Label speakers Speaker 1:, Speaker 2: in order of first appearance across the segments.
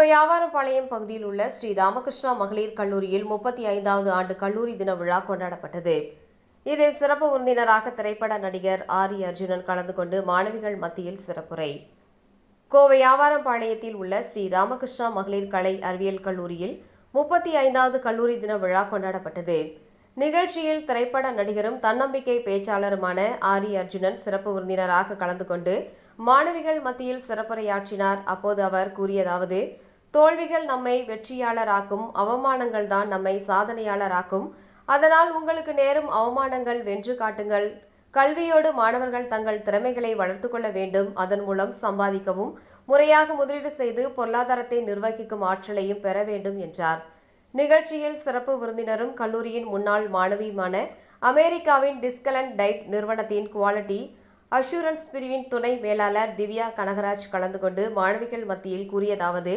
Speaker 1: கோவை ஆவாரப்பாளையம் பகுதியில் உள்ள ஸ்ரீ ராமகிருஷ்ணா மகளிர் கல்லூரியில் 35வது ஆண்டு கல்லூரி தின விழா கொண்டாடப்பட்டது. இதில் சிறப்பு விருந்தினராக திரைப்பட நடிகர் ஆரி அர்ஜுனன் கலந்து கொண்டு மாணவிகள் மத்தியில் சிறப்புரை. கோவை ஆவாரப்பாளையத்தில் உள்ள ஸ்ரீ ராமகிருஷ்ணா மகளிர் கலை அறிவியல் கல்லூரியில் 35வது கல்லூரி தின விழா கொண்டாடப்பட்டது. நிகழ்ச்சியில் திரைப்பட நடிகரும் தன்னம்பிக்கை பேச்சாளருமான ஆரி அர்ஜுனன் சிறப்பு விருந்தினராக கலந்து கொண்டு மாணவிகள் மத்தியில் சிறப்புரையாற்றினார். அப்போது அவர் கூறியதாவது: தோல்விகள் நம்மை வெற்றியாளராக்கும், அவமானங்கள் தான் நம்மை சாதனையாளராக்கும். அதனால் உங்களுக்கு நேரும் அவமானங்கள் வென்று காட்டுங்கள். கல்வியோடு மாணவர்கள் தங்கள் திறமைகளை வளர்த்துக் கொள்ள வேண்டும். அதன் மூலம் சம்பாதிக்கவும், முறையாக முதலீடு செய்து பொருளாதாரத்தை நிர்வகிக்கும் ஆற்றலையும் பெற வேண்டும் என்றார். நிகழ்ச்சியில் சிறப்பு விருந்தினரும் கல்லூரியின் முன்னாள் மாணவியுமான அமெரிக்காவின் டிஸ்கலண்ட் டைட் நிறுவனத்தின் குவாலிட்டி அஷூரன்ஸ் பிரிவின் துணை மேலாளர் திவ்யா கனகராஜ் கலந்து கொண்டு மாணவிகள் மத்தியில் கூறியதாவது: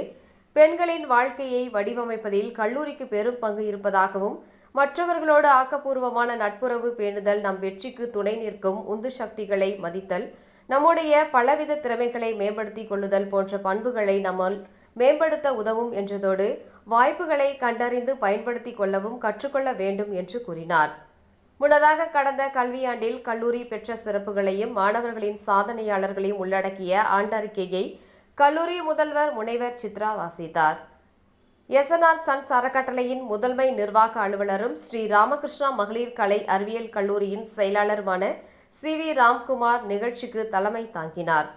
Speaker 1: பெண்களின் வாழ்க்கையை வடிவமைப்பதில் கல்லூரிக்கு பெரும் பங்கு இருப்பதாகவும், மற்றவர்களோடு ஆக்கப்பூர்வமான நட்புறவு பேணுதல், நம் வெற்றிக்கு துணை நிற்கும் உந்து சக்திகளை மதித்தல், நம்முடைய பலவித திறமைகளை மேம்படுத்திக் கொள்ளுதல் போன்ற பண்புகளை நம்மால் மேம்படுத்த உதவும் என்றதோடு, வாய்ப்புகளை கண்டறிந்து பயன்படுத்திக் கொள்ளவும் கற்றுக்கொள்ள வேண்டும் என்று கூறினார். முன்னதாக கடந்த கல்வியாண்டில் கல்லூரி பெற்ற சிறப்புகளையும் மாணவர்களின் சாதனையாளர்களையும் உள்ளடக்கிய ஆண்டறிக்கையை கல்லூரி முதல்வர் முனைவர் சித்ரா வாசித்தார். எஸ்என்ஆர் சன்ஸ் அறக்கட்டளையின் முதன்மை நிர்வாக அலுவலரும் ஸ்ரீ ராமகிருஷ்ணா மகளிர் கலை அறிவியல் கல்லூரியின் செயலாளருமான சி.வி. ராம்குமார் நிகழ்ச்சிக்கு தலைமை தாங்கினார்.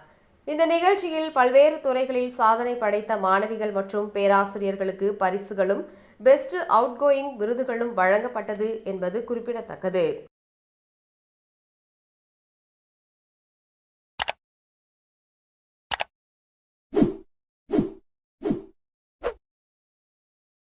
Speaker 1: இந்த நிகழ்ச்சியில் பல்வேறு துறைகளில் சாதனை படைத்த மாணவிகள் மற்றும் பேராசிரியர்களுக்கு பரிசுகளும் பெஸ்ட் அவுட்கோயிங் விருதுகளும் வழங்கப்பட்டது என்பது குறிப்பிடத்தக்கது.